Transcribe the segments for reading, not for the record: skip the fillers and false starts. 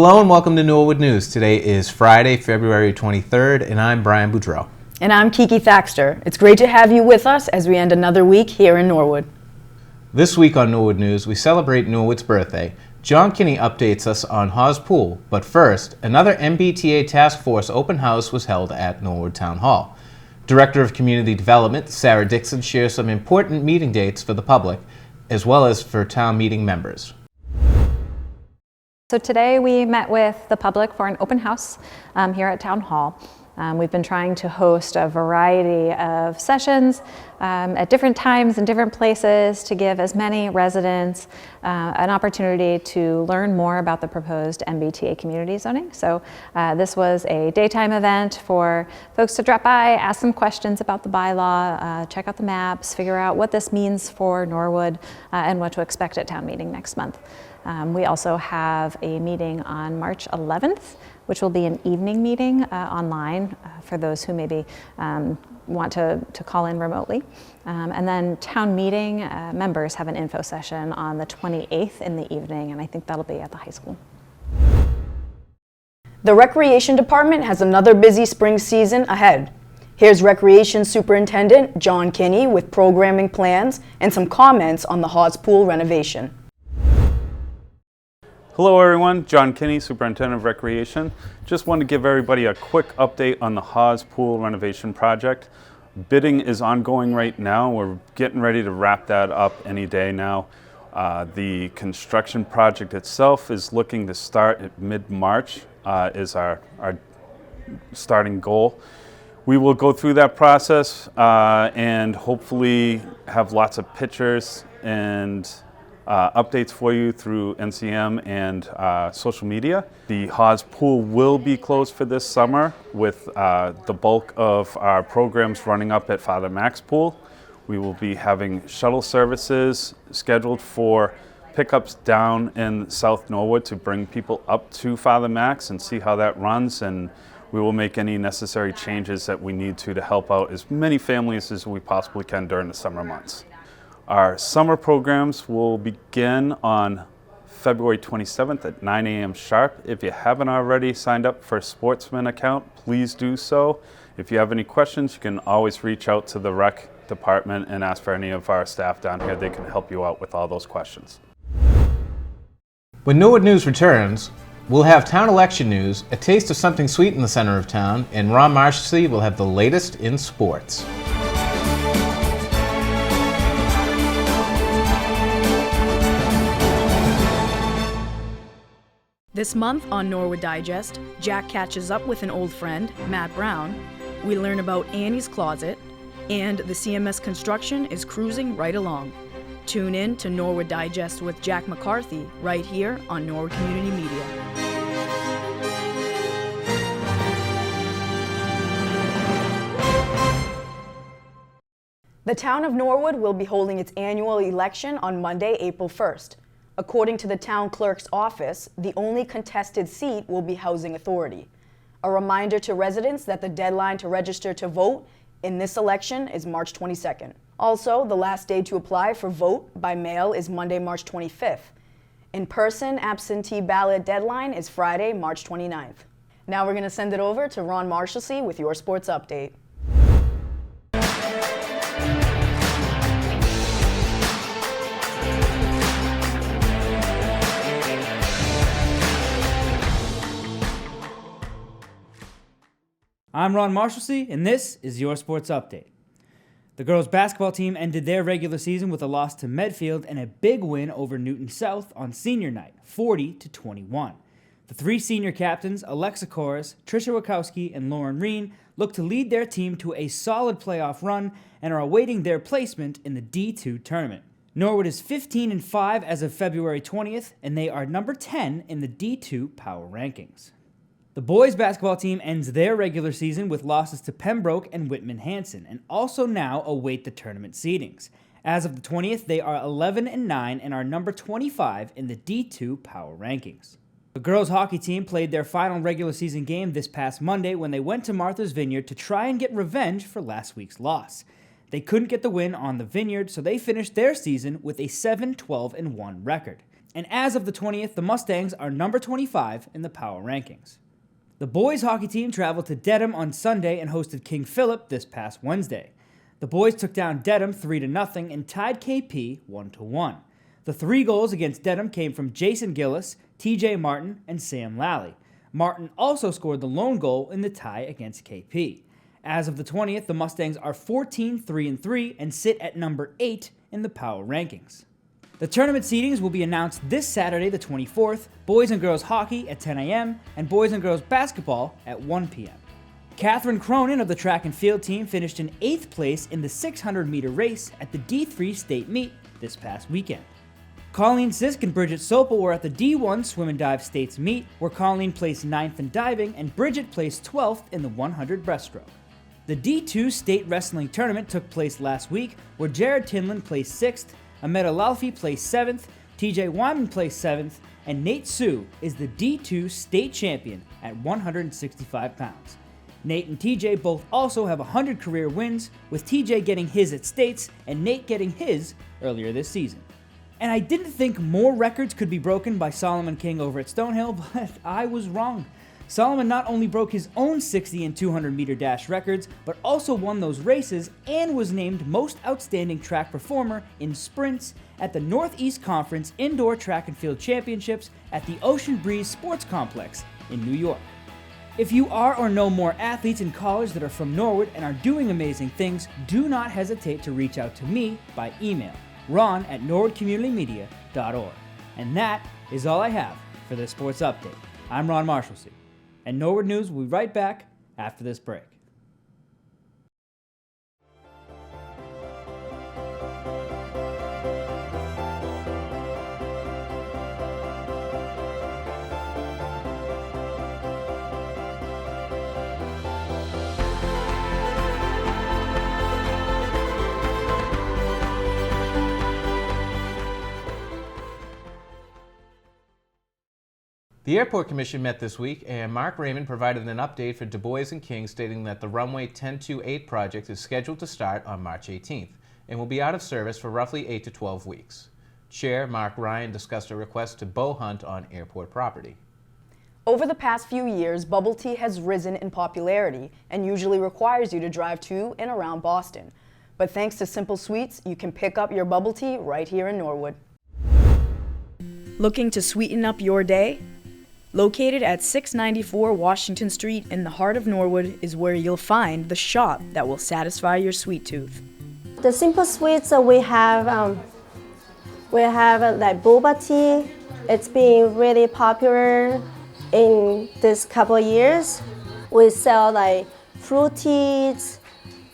Hello and welcome to Norwood News. Today is Friday, February 23rd, and I'm Brian Boudreau. And I'm Kiki Thaxter. It's great to have you with us as we end another week here in Norwood. This week on Norwood News, we celebrate Norwood's birthday. John Kinney updates us on Haas Pool, but first, another MBTA Task Force open house was held at Norwood Town Hall. Director of Community Development, Sarah Dixon, shares some important meeting dates for the public, as well as for town meeting members. So today we met with the public for an open house here at Town Hall. We've been trying to host a variety of sessions at different times and different places to give as many residents an opportunity to learn more about the proposed MBTA community zoning. So this was a daytime event for folks to drop by, ask some questions about the bylaw, check out the maps, figure out what this means for Norwood and what to expect at town meeting next month. We also have a meeting on March 11th, which will be an evening meeting online for those who maybe want to call in remotely. And then town meeting members have an info session on the 28th in the evening, and I think that'll be at the high school. The Recreation Department has another busy spring season ahead. Here's Recreation Superintendent John Kinney with programming plans and some comments on the Haas Pool renovation. Hello everyone, John Kinney, Superintendent of Recreation. Just wanted to give everybody a quick update on the Haas Pool renovation project. Bidding is ongoing right now. We're getting ready to wrap that up any day now. The construction project itself is looking to start at mid-March is our starting goal. We will go through that process and hopefully have lots of pictures and updates for you through NCM and social media. The Haas Pool will be closed for this summer with the bulk of our programs running up at Father Max Pool. We will be having shuttle services scheduled for pickups down in South Norwood to bring people up to Father Max and see how that runs, and we will make any necessary changes that we need to help out as many families as we possibly can during the summer months. Our summer programs will begin on February 27th at 9 a.m. sharp. If you haven't already signed up for a Sportsman account, please do so. If you have any questions, you can always reach out to the rec department and ask for any of our staff down here. They can help you out with all those questions. When Norwood News returns, we'll have town election news, a taste of something sweet in the center of town, and Ron Marshalsea will have the latest in sports. This month on Norwood Digest, Jack catches up with an old friend, Matt Brown. We learn about Annie's Closet, and the CMS construction is cruising right along. Tune in to Norwood Digest with Jack McCarthy right here on Norwood Community Media. The town of Norwood will be holding its annual election on Monday, April 1st. According to the town clerk's office, the only contested seat will be Housing Authority. A reminder to residents that the deadline to register to vote in this election is March 22nd. Also, the last day to apply for vote by mail is Monday, March 25th. In-person absentee ballot deadline is Friday, March 29th. Now we're going to send it over to Ron Marshalsea with your sports update. I'm Ron Marshalsea, and this is your Sports Update. The girls' basketball team ended their regular season with a loss to Medfield and a big win over Newton South on senior night, 40-21. The three senior captains, Alexa Koris, Trisha Wachowski, and Lauren Reen, look to lead their team to a solid playoff run and are awaiting their placement in the D2 tournament. Norwood is 15-5 as of February 20th, and they are number 10 in the D2 power rankings. The boys' basketball team ends their regular season with losses to Pembroke and Whitman-Hanson, and also now await the tournament seedings. As of the 20th, they are 11-9 and are number 25 in the D2 power rankings. The girls' hockey team played their final regular season game this past Monday when they went to Martha's Vineyard to try and get revenge for last week's loss. They couldn't get the win on the Vineyard, so they finished their season with a 7-12-1 record. And as of the 20th, the Mustangs are number 25 in the power rankings. The boys hockey team traveled to Dedham on Sunday and hosted King Philip this past Wednesday. The boys took down Dedham 3-0 and tied KP 1-1. The 3 goals against Dedham came from Jason Gillis, TJ Martin, and Sam Lally. Martin also scored the lone goal in the tie against KP. As of the 20th, the Mustangs are 14-3-3 and sit at number 8 in the power rankings. The tournament seedings will be announced this Saturday, the 24th, boys and girls hockey at 10 a.m. and boys and girls basketball at 1 p.m. Catherine Cronin of the track and field team finished in 8th place in the 600-meter race at the D3 state meet this past weekend. Colleen Sisk and Bridget Sopel were at the D1 swim and dive states meet, where Colleen placed 9th in diving and Bridget placed 12th in the 100 breaststroke. The D2 state wrestling tournament took place last week, where Jared Tinlin placed 6th, Ahmed Alalfi placed 7th, TJ Wyman placed 7th, and Nate Sue is the D2 state champion at 165 pounds. Nate and TJ both also have 100 career wins, with TJ getting his at states and Nate getting his earlier this season. And I didn't think more records could be broken by Solomon King over at Stonehill, but I was wrong. Solomon not only broke his own 60 and 200 meter dash records, but also won those races and was named Most Outstanding Track Performer in Sprints at the Northeast Conference Indoor Track and Field Championships at the Ocean Breeze Sports Complex in New York. If you are or know more athletes in college that are from Norwood and are doing amazing things, do not hesitate to reach out to me by email, ron@norwoodcommunitymedia.org. And that is all I have for this sports update. I'm Ron Marshallsea. And Norwood News will be right back after this break. The Airport Commission met this week, and Mark Raymond provided an update for Du Bois and King, stating that the runway 1028 project is scheduled to start on March 18th and will be out of service for roughly 8 to 12 weeks. Chair Mark Ryan discussed a request to bow hunt on airport property. Over the past few years, bubble tea has risen in popularity and usually requires you to drive to and around Boston. But thanks to Simple Sweets, you can pick up your bubble tea right here in Norwood. Looking to sweeten up your day? Located at 694 Washington Street in the heart of Norwood is where you'll find the shop that will satisfy your sweet tooth. The Simple Sweets we have like boba tea. It's been really popular in this couple of years. We sell like fruit teas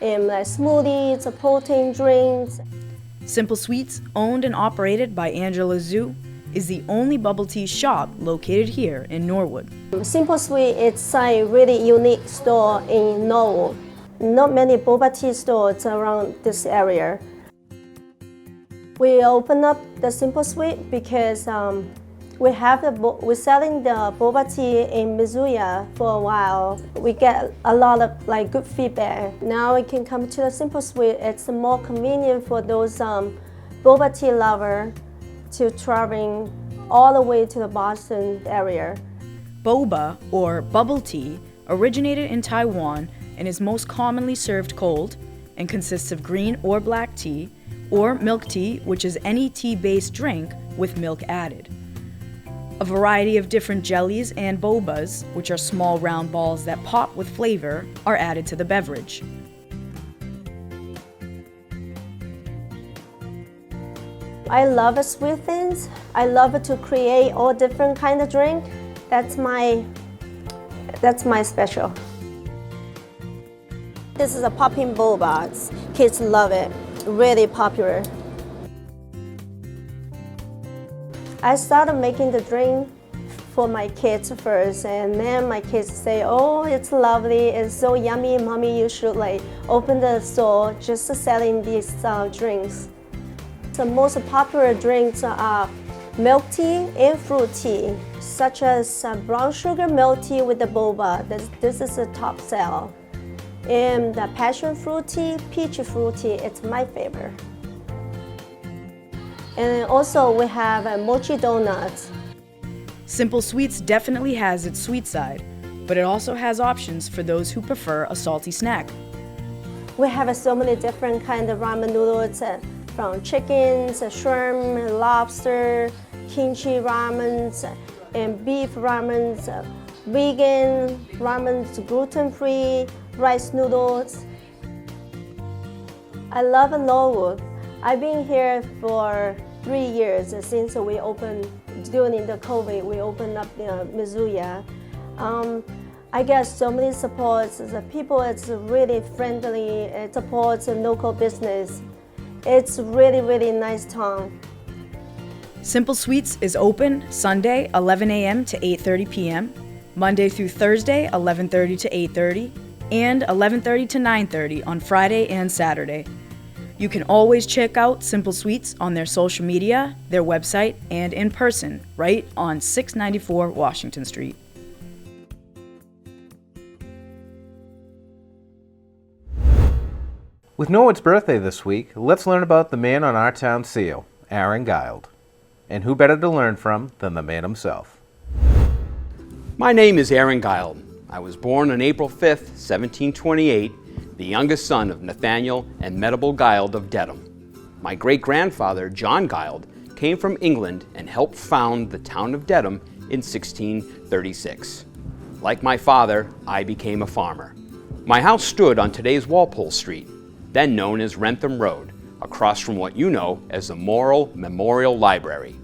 and like smoothies, protein drinks. Simple Sweets, owned and operated by Angela Zhu, is the only bubble tea shop located here in Norwood. Simple Sweet, it's a really unique store in Norwood. Not many boba tea stores around this area. We opened up the Simple Sweet because we're selling the boba tea in Mizuya for a while. We get a lot of like good feedback. Now we can come to the Simple Sweet. It's more convenient for those boba tea lovers to traveling all the way to the Boston area. Boba, or bubble tea, originated in Taiwan and is most commonly served cold and consists of green or black tea, or milk tea, which is any tea-based drink with milk added. A variety of different jellies and bobas, which are small round balls that pop with flavor, are added to the beverage. I love sweet things. I love to create all different kind of drink. That's my special. This is a popping boba. Kids love it. Really popular. I started making the drink for my kids first, and then my kids say, "Oh, it's lovely. It's so yummy, mommy. You should like open the store just selling these drinks." The most popular drinks are milk tea and fruit tea, such as brown sugar milk tea with the boba. This is a top seller. And the passion fruit tea, peach fruit tea, it's my favorite. And also we have mochi donuts. Simple Sweets definitely has its sweet side, but it also has options for those who prefer a salty snack. We have so many different kind of ramen noodles from chickens, shrimp, lobster, kimchi ramens, and beef ramens, vegan ramens, gluten-free, rice noodles. I love Norwood. I've been here for 3 years since we opened, during the COVID, we opened up Mizuya. I get so many supports. The people, it's really friendly. It supports local business. It's really, really nice town. Simple Sweets is open Sunday 11 a.m. to 8:30 p.m., Monday through Thursday 11:30 to 8:30, and 11:30 to 9:30 on Friday and Saturday. You can always check out Simple Sweets on their social media, their website, and in person, right on 694 Washington Street. With Norwood's birthday this week, let's learn about the man on our town seal, Aaron Guild. And who better to learn from than the man himself? My name is Aaron Guild. I was born on April 5th, 1728, the youngest son of Nathaniel and Medable Guild of Dedham. My great-grandfather, John Guild, came from England and helped found the town of Dedham in 1636. Like my father, I became a farmer. My house stood on today's Walpole Street, then known as Wrentham Road, across from what you know as the Morrill Memorial Library.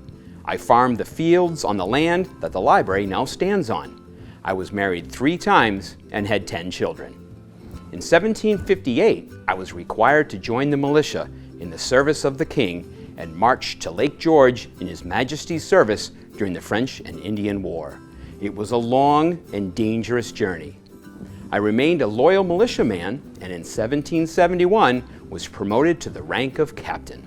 I farmed the fields on the land that the library now stands on. I was married 3 times and had 10 children. In 1758, I was required to join the militia in the service of the King and marched to Lake George in His Majesty's service during the French and Indian War. It was a long and dangerous journey. I remained a loyal militiaman and in 1771 was promoted to the rank of captain.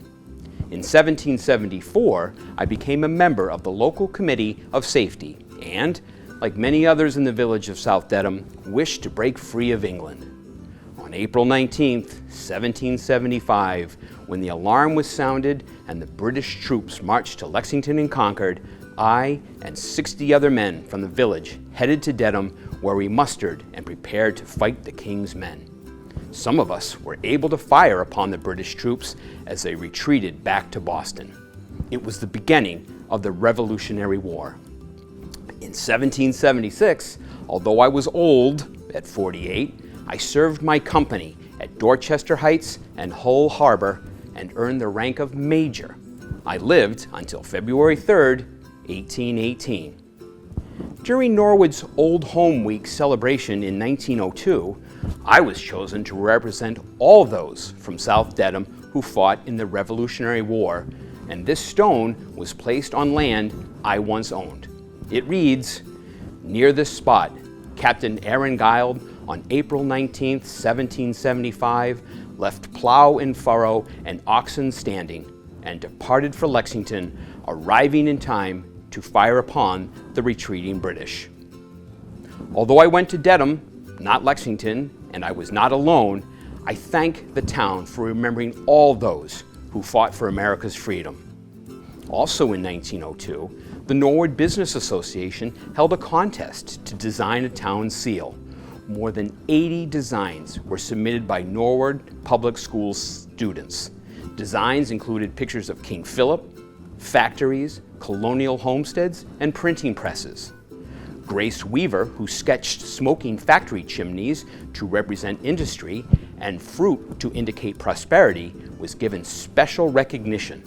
In 1774, I became a member of the local committee of safety and, like many others in the village of South Dedham, wished to break free of England. On April 19, 1775, when the alarm was sounded and the British troops marched to Lexington and Concord, I and 60 other men from the village headed to Dedham, where we mustered and prepared to fight the King's men. Some of us were able to fire upon the British troops as they retreated back to Boston. It was the beginning of the Revolutionary War. In 1776, although I was old, at 48, I served my company at Dorchester Heights and Hull Harbor and earned the rank of Major. I lived until February 3rd, 1818. During Norwood's Old Home Week celebration in 1902, I was chosen to represent all those from South Dedham who fought in the Revolutionary War, and this stone was placed on land I once owned. It reads, "Near this spot, Captain Aaron Guild, on April 19, 1775, left plow in furrow and oxen standing, and departed for Lexington, arriving in time to fire upon the retreating British." Although I went to Dedham, not Lexington, and I was not alone, I thank the town for remembering all those who fought for America's freedom. Also in 1902, the Norwood Business Association held a contest to design a town seal. More than 80 designs were submitted by Norwood Public Schools students. Designs included pictures of King Philip, factories, colonial homesteads, and printing presses. Grace Weaver, who sketched smoking factory chimneys to represent industry and fruit to indicate prosperity, was given special recognition,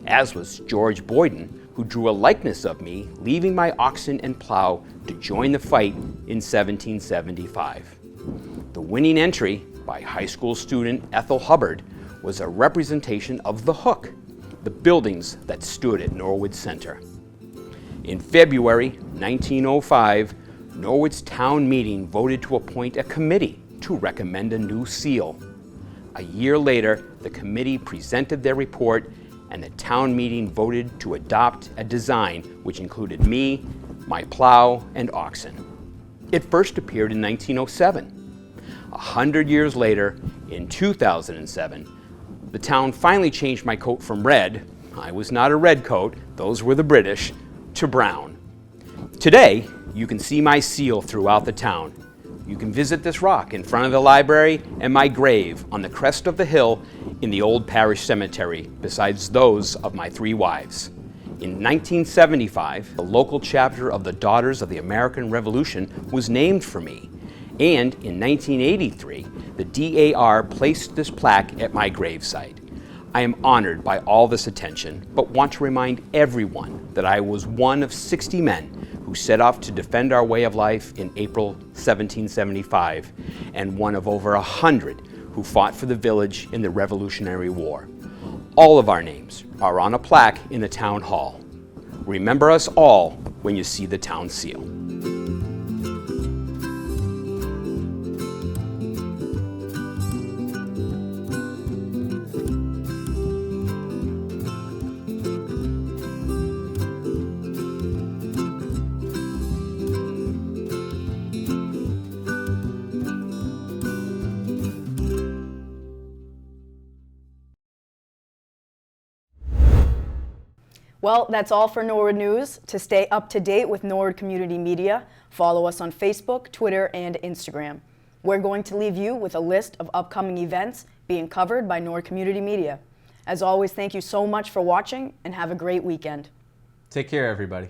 as was George Boyden, who drew a likeness of me leaving my oxen and plow to join the fight in 1775. The winning entry by high school student Ethel Hubbard was a representation of the Hook, the buildings that stood at Norwood Center. In February 1905, Norwood's town meeting voted to appoint a committee to recommend a new seal. A year later, the committee presented their report and the town meeting voted to adopt a design which included me, my plow, and oxen. It first appeared in 1907. 100 years later, in 2007, the town finally changed my coat from red, I was not a redcoat, those were the British, to brown. Today, you can see my seal throughout the town. You can visit this rock in front of the library and my grave on the crest of the hill in the old parish cemetery, besides those of my 3 wives. In 1975, the local chapter of the Daughters of the American Revolution was named for me. And in 1983, the DAR placed this plaque at my gravesite. I am honored by all this attention, but want to remind everyone that I was one of 60 men who set off to defend our way of life in April 1775, and one of over 100 who fought for the village in the Revolutionary War. All of our names are on a plaque in the town hall. Remember us all when you see the town seal. Well, that's all for Norwood News. To stay up to date with Norwood Community Media, follow us on Facebook, Twitter, and Instagram. We're going to leave you with a list of upcoming events being covered by Norwood Community Media. As always, thank you so much for watching and have a great weekend. Take care, everybody.